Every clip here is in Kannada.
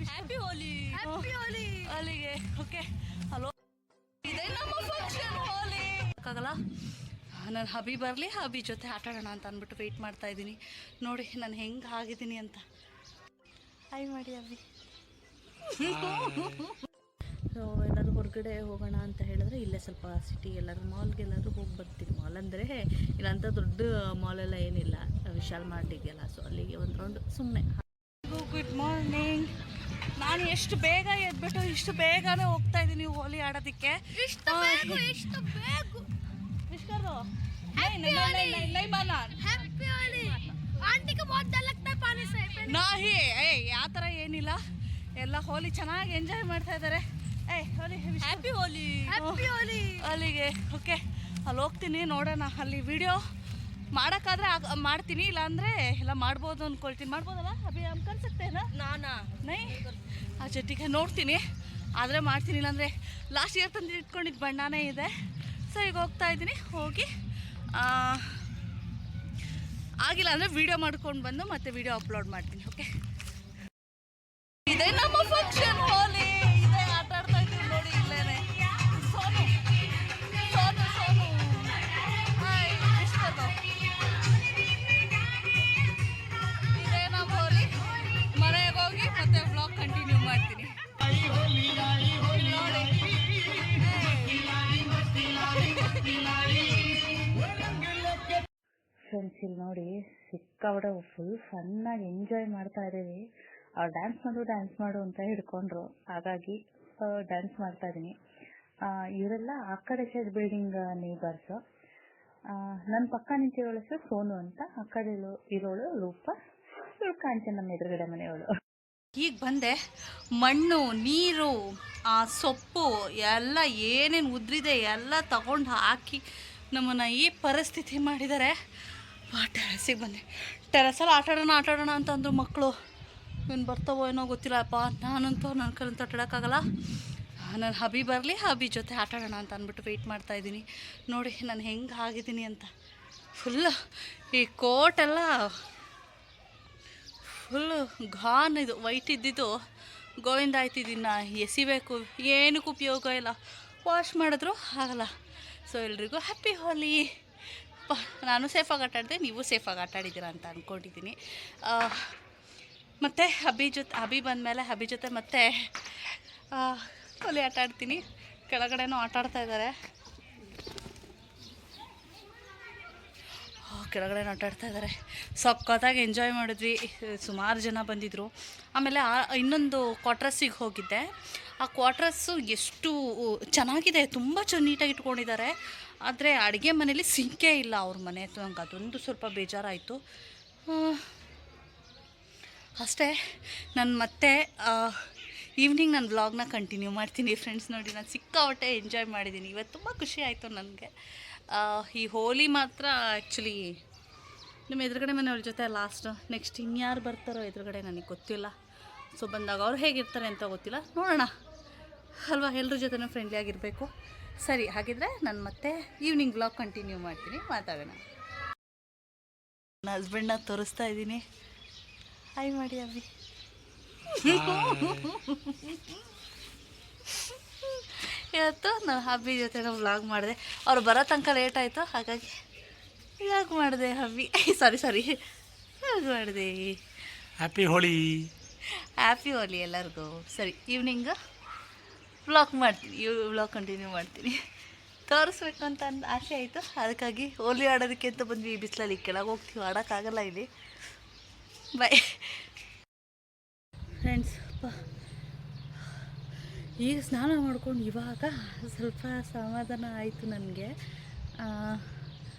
ಹ್ಯಾಪಿ ಹೋಲಿ. ಹ್ಯಾಪಿ ಹೋಲಿ ಅಲ್ಲಿಗೆ. ಓಕೆ ಹಲೋ, ಇದೇ ನಮ್ಮ ಫಂಕ್ಷನ್ ಹೋಲಿ. ಆಗಲ್ಲ, ನಾನು ಹಬಿ ಬರಲಿ, ಹಬಿ ಜೊತೆ ಆಟ ಆಡೋಣ ಅಂತ ಅಂದ್ಬಿಟ್ಟು ವೆಯ್ಟ್ ಮಾಡ್ತಾ ಇದ್ದೀನಿ. ನೋಡಿ ನಾನು ಹೆಂಗೆ ಆಗಿದ್ದೀನಿ ಅಂತ. ಹಾಯ್ ಮಾಡಿ ಹಬಿ. ಸೊ ಎಲ್ಲರೂ ಹೊರಗಡೆ ಹೋಗೋಣ ಅಂತ ಹೇಳಿದ್ರೆ ಇಲ್ಲೇ ಸ್ವಲ್ಪ ಸಿಟಿ ಎಲ್ಲರೂ ಮಾಲ್ಗೆಲ್ಲರೂ ಹೋಗಿ ಬರ್ತೀನಿ. ಮಾಲ್ ಅಂದರೆ ಇಲ್ಲಂತ ದೊಡ್ಡ ಮಾಲೆಲ್ಲ ಏನಿಲ್ಲ, ವಿಶಾಲ್ ಮಾರ್ಟ್ ಇದೆಯಲ್ಲ, ಸೊ ಅಲ್ಲಿಗೆ ಒಂದು ರೌಂಡ್ ಸುಮ್ಮನೆ. Good morning. ನಾನು ಎಷ್ಟು ಬೇಗ ಎದ್ಬಿಟ್ಟು ಇಷ್ಟು ಬೇಗನೆ ಹೋಗ್ತಾ ಇದ್ದೀನಿ ಹೋಲಿ ಆಡೋದಕ್ಕೆ. ಯಾವ ಥರ ಏನಿಲ್ಲ, ಎಲ್ಲ ಹೋಲಿ ಚೆನ್ನಾಗಿ ಎಂಜಾಯ್ ಮಾಡ್ತಾ ಇದ್ದಾರೆ. ಹ್ಯಾಪಿ ಹೋಲಿ ಅಲ್ಲಿಗೆ. ಓಕೆ ಅಲ್ಲಿ ಹೋಗ್ತೀನಿ, ನೋಡೋಣ. ಅಲ್ಲಿ ವಿಡಿಯೋ ಮಾಡೋಕ್ಕಾದ್ರೆ ಮಾಡ್ತೀನಿ, ಇಲ್ಲಾಂದರೆ ಎಲ್ಲ ಮಾಡ್ಬೋದು ಅಂದ್ಕೊಳ್ತೀನಿ. ಮಾಡ್ಬೋದಲ್ಲ ಅಭಿ? ಅನ್ಕನ್ಸುತ್ತೇನಾ ನೈ ಆ ಜೊತೆಗೆ ನೋಡ್ತೀನಿ, ಆದರೆ ಮಾಡ್ತೀನಿ. ಇಲ್ಲಾಂದರೆ ಲಾಸ್ಟ್ ಇಯರ್ ತಂದು ಇಟ್ಕೊಂಡಿದ್ದು ಬಣ್ಣನೇ ಇದೆ. ಸೊ ಈಗ ಹೋಗ್ತಾ ಇದ್ದೀನಿ, ಹೋಗಿ ಆಗಿಲ್ಲ ಅಂದರೆ ವಿಡಿಯೋ ಮಾಡ್ಕೊಂಡು ಬಂದು ಮತ್ತೆ ವಿಡಿಯೋ ಅಪ್ಲೋಡ್ ಮಾಡ್ತೀನಿ. ಓಕೆ, ಇದೇ ನಮ್ಮ ಫಂಕ್ಷನ್ ಹೋಲಿ. ಇದೇ ಆಟ ಆಡ್ತಾ ಇದ್ದೀವಿ ನೋಡಿ, ಇಲ್ಲೇನೆ. ಸೋನು ಸೋನು ಸೋನು ಹಾಯ್ ಇಷ್ಟದು. ಇದೇ ನಮ್ಮ ಹೋಲಿ. ಮನೆಗೆ ಹೋಗಿ ಮತ್ತೆ ವ್ಲಾಗ್ ಕಂಟಿನ್ಯೂ ಮಾಡ್ತೀನಿ ನೋಡಿ. ಫ್ರೆಂಡ್ಸ್ ಇಲ್ಲಿ ನೋಡಿ, ಸಿಕ್ಕಾಬಿಟ್ಟೆ ಫುಲ್ ಫನ್ನಾಗಿ ಎಂಜಾಯ್ ಮಾಡ್ತಾ ಇದ್ದೀವಿ. ಅವ್ರು ಡ್ಯಾನ್ಸ್ ಮಾಡು ಅಂತ ಹಿಡ್ಕೊಂಡ್ರು, ಹಾಗಾಗಿ ಡ್ಯಾನ್ಸ್ ಮಾಡ್ತಾ ಇದ್ದೀನಿ. ಇವರೆಲ್ಲ ಆ ಕಡೆ ಸೈಡ್ ಬಿಲ್ಡಿಂಗ್ ನೇಬರ್ಸು. ನನ್ನ ಪಕ್ಕ ನಿಂತಿರೋಳು ಹೆಸರು ಸೋನು ಅಂತ, ಆ ಕಡೆ ಇರೋಳು ರೂಪ, ಇವಳು ಕಾಂಚನ ನಮ್ಮ ಎದುರುಗಡೆ ಮನೆಯವಳು. ಈಗ ಬಂದೆ, ಮಣ್ಣು ನೀರು ಸೊಪ್ಪು ಎಲ್ಲ ಏನೇನು ಉದ್ರಿದೆ ಎಲ್ಲ ತಗೊಂಡು ಹಾಕಿ ನಮ್ಮನ್ನು ಈ ಪರಿಸ್ಥಿತಿ ಮಾಡಿದ್ದಾರೆ. ಟೆರಸಿಗೆ ಬಂದೆ. ಟೆರಸಲ್ಲಿ ಆಟಾಡೋಣ ಅಂತಂದ್ರು ಮಕ್ಕಳು. ಇನ್ನು ಬರ್ತಾವೋ ಏನೋ ಗೊತ್ತಿಲ್ಲಪ್ಪ. ನಾನಂತೂ ನನ್ನ ಕೈಲಂತೂ ಆಟಾಡೋಕ್ಕಾಗಲ್ಲ. ನಾನು ಹಬಿ ಬರಲಿ, ಹಬಿ ಜೊತೆ ಆಟಾಡೋಣ ಅಂತ ಅಂದ್ಬಿಟ್ಟು ವೆಯ್ಟ್ ಮಾಡ್ತಾ ಇದ್ದೀನಿ. ನೋಡಿ ನಾನು ಹೆಂಗೆ ಆಗಿದ್ದೀನಿ ಅಂತ. ಫುಲ್ಲು ಈ ಕೋಟೆಲ್ಲ ಫುಲ್ಲು ಘಾನ್, ಇದು ವೈಟ್ ಇದ್ದಿದ್ದು ಗೋವಿಂದ ಆಯ್ತಿದ್ದನ್ನು ಎಸಿಬೇಕು, ಏನಕ್ಕೂ ಉಪಯೋಗ ಇಲ್ಲ. ವಾಶ್ ಮಾಡಿದ್ರು ಆಗಲ್ಲ. ಸೊ ಎಲ್ರಿಗೂ ಹ್ಯಾಪಿ ಹೋಲಿ. ನಾನು ಸೇಫಾಗಿ ಆಟಾಡಿದೆ, ನೀವು ಸೇಫಾಗಿ ಆಟಾಡಿದ್ದೀರಾ ಅಂತ ಅಂದ್ಕೊಂಡಿದ್ದೀನಿ. ಮತ್ತು ಹಬಿ ಬಂದಮೇಲೆ ಹಬಿ ಜೊತೆ ಮತ್ತೆ ಹೋಲಿ ಆಟ ಆಡ್ತೀನಿ. ಕೆಳಗಡೆನೂ ಆಟಾಡ್ತಾ ಇದ್ದಾರೆ, ಕೆಳಗಡೆನೂ ಆಟಾಡ್ತಾ ಇದ್ದಾರೆ. ಸಖತ್ತಾಗಿ ಎಂಜಾಯ್ ಮಾಡಿದ್ವಿ. ಸುಮಾರು ಜನ ಬಂದಿದ್ದರು. ಆಮೇಲೆ ಇನ್ನೊಂದು ಕ್ವಾರ್ಟರ್ಸಿಗೆ ಹೋಗಿದ್ದೆ. ಆ ಕ್ವಾರ್ಟರ್ಸು ಎಷ್ಟು ಚೆನ್ನಾಗಿದೆ, ತುಂಬ ನೀಟಾಗಿ ಇಟ್ಕೊಂಡಿದ್ದಾರೆ. ಆದರೆ ಅಡುಗೆ ಮನೇಲಿ ಸಿಂಕೇ ಇಲ್ಲ ಅವ್ರ ಮನೆ. ನಂಗೆ ಅದೊಂದು ಸ್ವಲ್ಪ ಬೇಜಾರಾಯಿತು ಅಷ್ಟೇ. ನಾನು ಮತ್ತೆ ಈವ್ನಿಂಗ್ ನಾನು ವ್ಲಾಗ್ನ ಕಂಟಿನ್ಯೂ ಮಾಡ್ತೀನಿ. ಫ್ರೆಂಡ್ಸ್ ನೋಡಿ, ನಾನು ಸಿಕ್ಕಾಪಟ್ಟೆ ಎಂಜಾಯ್ ಮಾಡಿದ್ದೀನಿ ಇವತ್ತು. ತುಂಬ ಖುಷಿ ಆಯಿತು ನನಗೆ. ಈ ಹೋಲಿ ಮಾತ್ರ ಆ್ಯಕ್ಚುಲಿ ನಿಮ್ಮ ಎದುರುಗಡೆ ಮನೆಯವ್ರ ಜೊತೆ ಲಾಸ್ಟ್. ನೆಕ್ಸ್ಟ್ ಇನ್ಯಾರು ಬರ್ತಾರೋ ಎದುರುಗಡೆ ನನಗೆ ಗೊತ್ತಿಲ್ಲ. ಸೊ ಬಂದಾಗ ಅವ್ರು ಹೇಗಿರ್ತಾರೆ ಅಂತ ಗೊತ್ತಿಲ್ಲ, ನೋಡೋಣ ಅಲ್ವಾ. ಎಲ್ಲರ ಜೊತೆನೂ ಫ್ರೆಂಡ್ಲಿ ಆಗಿರಬೇಕು. ಸರಿ, ಹಾಗಿದ್ರೆ ನಾನು ಮತ್ತೆ ಈವ್ನಿಂಗ್ ವ್ಲಾಗ್ ಕಂಟಿನ್ಯೂ ಮಾಡ್ತೀನಿ, ಮಾತಾಡೋಣ. ನನ್ನ ಹಸ್ಬೆಂಡ್ನ ತೋರಿಸ್ತಾ ಇದ್ದೀನಿ. ಹಾಯ್ ಮಾಡಿ ಅಭಿ. ಇವತ್ತು ನಾನು ಹಬ್ಬಿ ಜೊತೆ ವ್ಲಾಗ್ ಮಾಡಿದೆ. ಅವ್ರು ಬರೋ ತನಕ ಲೇಟ್ ಆಯಿತು, ಹಾಗಾಗಿ ವ್ಲಾಗ್ ಮಾಡಿದೆ. ಹಬ್ಬಿ ಸಾರಿ ವ್ಲಾಗ್ ಮಾಡಿದೆ. ಹ್ಯಾಪಿ ಹೋಲಿ. ಹ್ಯಾಪಿ ಹೋಲಿ ಎಲ್ಲರಿಗೂ. ಸರಿ, ಈವ್ನಿಂಗು ವ್ಲಾಗ್ ಮಾಡ್ತೀನಿ, ವ್ಲಾಗ್ ಕಂಟಿನ್ಯೂ ಮಾಡ್ತೀನಿ. ತೋರಿಸ್ಬೇಕು ಅಂತ ಆಸೆ ಆಯಿತು, ಅದಕ್ಕಾಗಿ ಹೋಲಿ ಆಡೋದಕ್ಕೆ ಅಂತ ಬಂದ್ವಿ. ಈ ಬಿಸಿಲಲ್ಲಿ ಕೆಳಗೆ ಹೋಗ್ತೀವಿ, ಆಡೋಕ್ಕಾಗಲ್ಲ ಇಲ್ಲಿ. Bye friends. ಈಗ ಸ್ನಾನ ಮಾಡ್ಕೊಂಡು ಇವಾಗ ಸ್ವಲ್ಪ ಸಮಾಧಾನ ಆಯಿತು ನನಗೆ.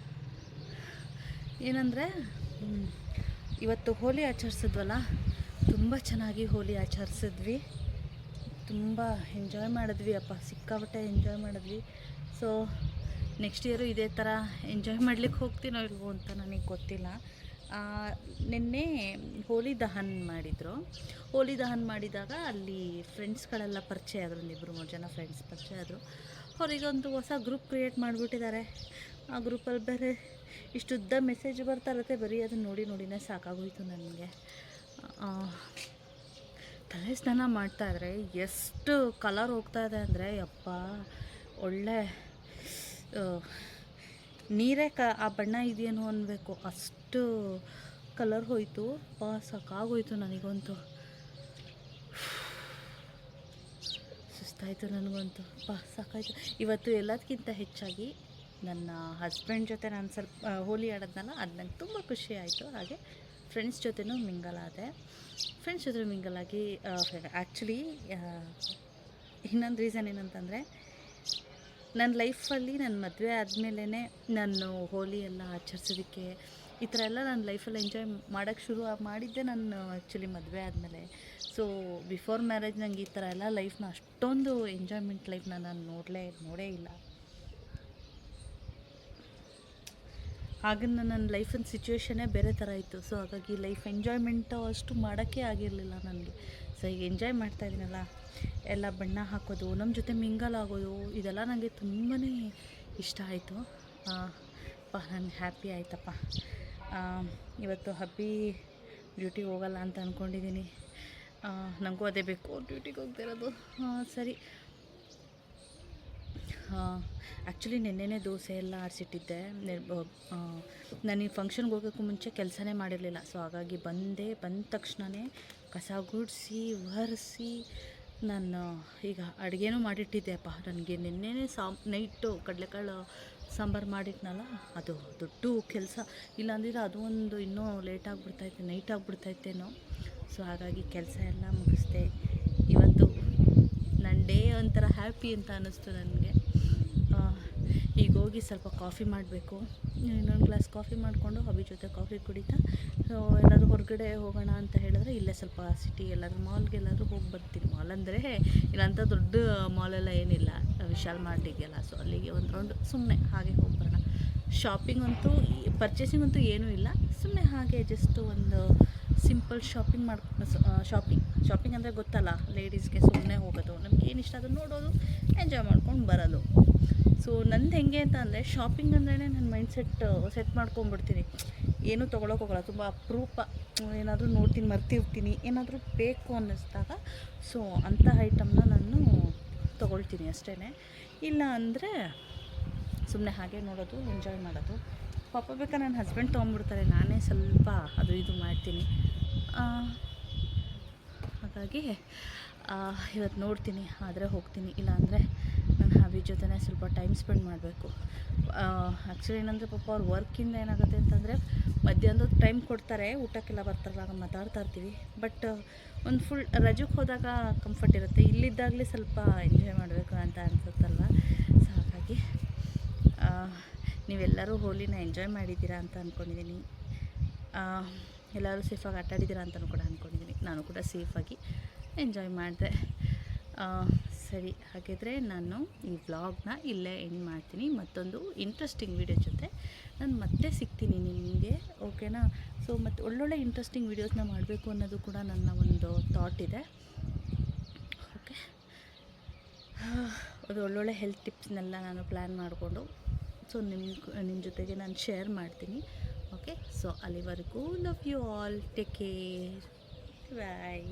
ಏನಂದರೆ ಇವತ್ತು ಹೋಲಿ ಆಚರಿಸಿದ್ವಲ್ಲ, ತುಂಬ ಚೆನ್ನಾಗಿ ಹೋಲಿ ಆಚರಿಸಿದ್ವಿ. ತುಂಬ ಎಂಜಾಯ್ ಮಾಡಿದ್ವಿ ಅಪ್ಪ, ಸಿಕ್ಕಾಪಟ್ಟೆ ಎಂಜಾಯ್ ಮಾಡಿದ್ವಿ. ಸೊ ನೆಕ್ಸ್ಟ್ ಇಯರು ಇದೇ ಥರ ಎಂಜಾಯ್ ಮಾಡ್ಲಿಕ್ಕೆ ಹೋಗ್ತೀನೋ ಇಲ್ವೋ ಅಂತ ನನಗೆ ಗೊತ್ತಿಲ್ಲ. ನಿನ್ನೆ ಹೋಲಿ ದಹನ್ ಮಾಡಿದರು. ಹೋಲಿ ದಹನ್ ಮಾಡಿದಾಗ ಅಲ್ಲಿ ಫ್ರೆಂಡ್ಸ್ಗಳೆಲ್ಲ ಪರಿಚಯ ಆದರು. ಒಂದು 2-3 ಜನ ಫ್ರೆಂಡ್ಸ್ ಪರಿಚಯ ಆದರು. ಅವರಿಗೊಂದು ಹೊಸ ಗ್ರೂಪ್ ಕ್ರಿಯೇಟ್ ಮಾಡಿಬಿಟ್ಟಿದ್ದಾರೆ. ಆ ಗ್ರೂಪಲ್ಲಿ ಬೇರೆ ಇಷ್ಟುದ್ದ ಮೆಸೇಜ್ ಬರ್ತಾ ಇರುತ್ತೆ, ಬರೀ ಅದನ್ನು ನೋಡಿನೇ ಸಾಕಾಗೋಯ್ತು ನನಗೆ. ತಲೆ ಸ್ನಾನ ಮಾಡ್ತಾಯಿದ್ರೆ ಎಷ್ಟು ಕಲರ್ ಹೋಗ್ತಾ ಇದೆ ಅಂದರೆ ಯಪ್ಪ, ಒಳ್ಳೆ ನೀರೇ ಆ ಬಣ್ಣ ಇದೆಯೇನೋ ಅನ್ನಬೇಕು, ಅಷ್ಟು ಕಲರ್ ಹೋಯಿತು. ಸಾಕಾಗೋಯ್ತು ನನಗಂತೂ, ಸುಸ್ತಾಯಿತು ನನಗಂತೂ, ಸಾಕಾಯಿತು. ಇವತ್ತು ಎಲ್ಲದಕ್ಕಿಂತ ಹೆಚ್ಚಾಗಿ ನನ್ನ ಹಸ್ಬೆಂಡ್ ಜೊತೆ ನಾನು ಸ್ವಲ್ಪ ಹೋಲಿ ಆಡೋದ್ನಲ್ಲ, ಅದು ನಂಗೆ ತುಂಬ ಖುಷಿ ಆಯಿತು. ಹಾಗೆ ಫ್ರೆಂಡ್ಸ್ ಜೊತೆನೂ ಮಿಂಗಲ್ ಆದೆ. ಫ್ರೆಂಡ್ಸ್ ಜೊತೆ ಮಿಂಗಲ್ ಆಗಿ ಆ್ಯಕ್ಚುಲಿ ಇನ್ನೊಂದು ರೀಸನ್ ಏನಂತಂದರೆ, ನನ್ನ ಲೈಫಲ್ಲಿ ನನ್ನ ಮದುವೆ ಆದಮೇಲೆ ನಾನು ಹೋಲಿ ಎಲ್ಲ ಆಚರಿಸೋದಕ್ಕೆ ಈ ಥರ ಎಲ್ಲ ನನ್ನ ಲೈಫಲ್ಲಿ ಎಂಜಾಯ್ ಮಾಡೋಕ್ಕೆ ಶುರು ಮಾಡಿದ್ದೆ ನಾನು ಆ್ಯಕ್ಚುಲಿ ಮದುವೆ ಆದಮೇಲೆ. ಸೊ ಬಿಫೋರ್ ಮ್ಯಾರೇಜ್ ನಂಗೆ ಈ ಥರ ಎಲ್ಲ ಲೈಫ್ನ ಅಷ್ಟೊಂದು ಎಂಜಾಯ್ಮೆಂಟ್ ಲೈಫ್ನ ನಾನು ನೋಡೇ ಇಲ್ಲ. ಆಗ ನನ್ನ ಲೈಫಿನ ಸಿಚುವೇಶನ್ನೇ ಬೇರೆ ಥರ ಇತ್ತು. ಸೊ ಹಾಗಾಗಿ ಲೈಫ್ ಎಂಜಾಯ್ಮೆಂಟು ಅಷ್ಟು ಮಾಡೋಕ್ಕೆ ಆಗಿರಲಿಲ್ಲ ನನಗೆ. ಸೊ ಈಗ ಎಂಜಾಯ್ ಮಾಡ್ತಾಯಿದ್ದೀನಲ್ಲ, ಎಲ್ಲ ಬಣ್ಣ ಹಾಕೋದು, ನಮ್ಮ ಜೊತೆ ಮಿಂಗಲ್ ಆಗೋದು, ಇದೆಲ್ಲ ನನಗೆ ತುಂಬಾ ಇಷ್ಟ ಆಯಿತು. ನನಗೆ ಹ್ಯಾಪಿ ಆಯ್ತಪ್ಪ. ಇವತ್ತು ಹಬ್ಬಿ ಡ್ಯೂಟಿಗೆ ಹೋಗಲ್ಲ ಅಂತ ಅಂದ್ಕೊಂಡಿದ್ದೀನಿ. ನನಗೂ ಅದೇ ಬೇಕು, ಡ್ಯೂಟಿಗೆ ಹೋಗ್ತಿರೋದು. ಸರಿ, ಆ್ಯಕ್ಚುಲಿ ನೆನ್ನೆನೇ ದೋಸೆ ಎಲ್ಲ ಆರಿಸಿಟ್ಟಿದ್ದೆ. ನಾನು ಈ ಫಂಕ್ಷನ್ಗೆ ಹೋಗೋಕ್ಕೂ ಮುಂಚೆ ಕೆಲಸನೇ ಮಾಡಿರಲಿಲ್ಲ. ಸೊ ಹಾಗಾಗಿ ಬಂದ ತಕ್ಷಣವೇ ಕಸ ಗುಡಿಸಿ ಒರೆಸಿ ನಾನು ಈಗ ಅಡುಗೆನೂ ಮಾಡಿಟ್ಟಿದ್ದೆಪ್ಪ. ನನಗೆ ನೆನ್ನೆನೇ ನೈಟು ಕಡಲೆಕಾಳು ಸಾಂಬಾರು ಮಾಡಿಟ್ನಲ್ಲ, ಅದು ದೊಡ್ಡ ಕೆಲಸ. ಇಲ್ಲಾಂದಿದ್ರೆ ಅದು ಒಂದು ಇನ್ನೂ ನೈಟ್ ಆಗಿಬಿಡ್ತೈತೇನೋ. ಸೊ ಹಾಗಾಗಿ ಕೆಲಸ ಎಲ್ಲ ಮುಗಿಸ್ದೆ. ಇವತ್ತು ನನ್ನ ಡೇ ಒಂಥರ ಹ್ಯಾಪಿ ಅಂತ ಅನ್ನಿಸ್ತು ನನಗೆ. ಈಗ ಹೋಗಿ ಸ್ವಲ್ಪ ಕಾಫಿ ಮಾಡಬೇಕು. ಇನ್ನೊಂದು ಗ್ಲಾಸ್ ಕಾಫಿ ಮಾಡಿಕೊಂಡು ಹಬ್ಬಿ ಜೊತೆ ಕಾಫಿ ಕುಡಿತಾ ಎಲ್ಲಾದರೂ ಹೊರಗಡೆ ಹೋಗೋಣ ಅಂತ ಹೇಳಿದ್ರೆ, ಇಲ್ಲೇ ಸ್ವಲ್ಪ ಸಿಟಿ ಎಲ್ಲಾದರೂ ಮಾಲ್ಗೆ ಎಲ್ಲಾದರೂ ಹೋಗಿ ಬರ್ತೀನಿ. ಮಾಲ್ ಅಂದರೆ ಇಲ್ಲಂಥ ದೊಡ್ಡ ಮಾಲೆಲ್ಲ ಏನಿಲ್ಲ, ವಿಶಾಲ್ ಮಾರ್ಟ್ ಇದೆಯಲ್ಲ, ಸೊ ಅಲ್ಲಿಗೆ ಒಂದು ರೌಂಡ್ ಸುಮ್ಮನೆ ಹಾಗೆ ಹೋಗಿ ಬರೋಣ. ಶಾಪಿಂಗ್ ಅಂತೂ ಪರ್ಚೇಸಿಂಗ್ ಅಂತೂ ಏನೂ ಇಲ್ಲ, ಸುಮ್ಮನೆ ಹಾಗೆ ಜಸ್ಟ್ ಒಂದು ಸಿಂಪಲ್ ಶಾಪಿಂಗ್ ಅಂದರೆ ಗೊತ್ತಲ್ಲ, ಲೇಡೀಸ್ಗೆ ಸುಮ್ಮನೆ ಹೋಗೋದು, ನಮ್ಗೆ ಏನು ಇಷ್ಟ ಅದನ್ನು ನೋಡೋದು, ಎಂಜಾಯ್ ಮಾಡ್ಕೊಂಡು ಬರೋದು. ಸೊ ನಂದು ಹೆಂಗೆ ಅಂತ ಅಂದರೆ, ಶಾಪಿಂಗ್ ಅಂದ್ರೇ ನನ್ನ ಮೈಂಡ್ ಸೆಟ್ ಮಾಡ್ಕೊಂಡ್ಬಿಡ್ತೀನಿ. ಏನೂ ತೊಗೊಳಕ್ಕೆ ಹೋಗಲ್ಲ, ತುಂಬ ಅಪರೂಪ ಏನಾದರೂ ನೋಡ್ತೀನಿ, ಮರ್ತಿರ್ತೀನಿ, ಏನಾದರೂ ಬೇಕು ಅನ್ನಿಸ್ದಾಗ ಸೊ ಅಂಥ ಐಟಮ್ನ ನಾನು ತೊಗೊಳ್ತೀನಿ ಅಷ್ಟೇ. ಇಲ್ಲ ಅಂದರೆ ಸುಮ್ಮನೆ ಹಾಗೆ ನೋಡೋದು, ಎಂಜಾಯ್ ಮಾಡೋದು. ಪಾಪ ಬೇಕಾ ನನ್ನ ಹಸ್ಬೆಂಡ್ ತೊಗೊಂಡ್ಬಿಡ್ತಾರೆ, ನಾನೇ ಸ್ವಲ್ಪ ಅದು ಇದು ಮಾಡ್ತೀನಿ. ಹಾಗಾಗಿ ಇವತ್ತು ನೋಡ್ತೀನಿ, ಆದರೆ ಹೋಗ್ತೀನಿ. ಇಲ್ಲಾಂದರೆ ನನ್ನ ಹಬ್ಬಿ ಜೊತೆ ಸ್ವಲ್ಪ ಟೈಮ್ ಸ್ಪೆಂಡ್ ಮಾಡಬೇಕು. ಆ್ಯಕ್ಚುಲಿ ಏನಂದರೆ ಪಾಪ ಅವ್ರ ವರ್ಕಿಂದ ಏನಾಗುತ್ತೆ ಅಂತಂದರೆ, ಮಧ್ಯಾಹ್ನದ ಟೈಮ್ ಕೊಡ್ತಾರೆ, ಊಟಕ್ಕೆಲ್ಲ ಬರ್ತಾರಲ್ಲ, ಆಗ ಮಾತಾಡ್ತಾ ಇರ್ತೀವಿ. ಬಟ್ ಒಂದು ಫುಲ್ ರಜಕ್ಕೆ ಹೋದಾಗ ಕಂಫರ್ಟ್ ಇರುತ್ತೆ, ಇಲ್ಲಿದ್ದಾಗಲೇ ಸ್ವಲ್ಪ ಎಂಜಾಯ್ ಮಾಡಬೇಕು ಅಂತ ಅನ್ಸುತ್ತಲ್ವ. ಸೊ ಹಾಗಾಗಿ ನೀವೆಲ್ಲರೂ ಹೋಲಿನ ಎಂಜಾಯ್ ಮಾಡಿದ್ದೀರಾ ಅಂತ ಅಂದ್ಕೊಂಡಿದ್ದೀನಿ. ಎಲ್ಲರೂ ಸೇಫಾಗಿ ಆಟಾಡಿದ್ದೀರಾ ಅಂತಲೂ ಕೂಡ ಅಂದ್ಕೊಂಡಿದ್ದೀನಿ. ನಾನು ಕೂಡ ಸೇಫಾಗಿ ಎಂಜಾಯ್ ಮಾಡಿದೆ. ಸರಿ, ಹಾಗಿದ್ರೆ ನಾನು ಈ ವ್ಲಾಗ್ನ ಇಲ್ಲೇ ಎಂಡ್ ಮಾಡ್ತೀನಿ. ಮತ್ತೊಂದು ಇಂಟ್ರೆಸ್ಟಿಂಗ್ ವೀಡಿಯೋ ಜೊತೆ ನಾನು ಮತ್ತೆ ಸಿಗ್ತೀನಿ ನಿಮಗೆ, ಓಕೆನಾ? ಸೊ ಮತ್ತು ಒಳ್ಳೊಳ್ಳೆ ಇಂಟ್ರೆಸ್ಟಿಂಗ್ ವೀಡಿಯೋಸ್ನ ಮಾಡಬೇಕು ಅನ್ನೋದು ಕೂಡ ನನ್ನ ಒಂದು ಥಾಟ್ ಇದೆ. ಓಕೆ, ಅದು ಒಳ್ಳೊಳ್ಳೆ ಹೆಲ್ತ್ ಟಿಪ್ಸ್ನೆಲ್ಲ ನಾನು ಪ್ಲ್ಯಾನ್ ಮಾಡಿಕೊಂಡು ಸೊ ನಿಮ್ಮ ಜೊತೆಗೆ ನಾನು ಶೇರ್ ಮಾಡ್ತೀನಿ. ಓಕೆ, ಸೊ ಅಲ್ಲಿವರೆಗೂ love you all, take care, bye.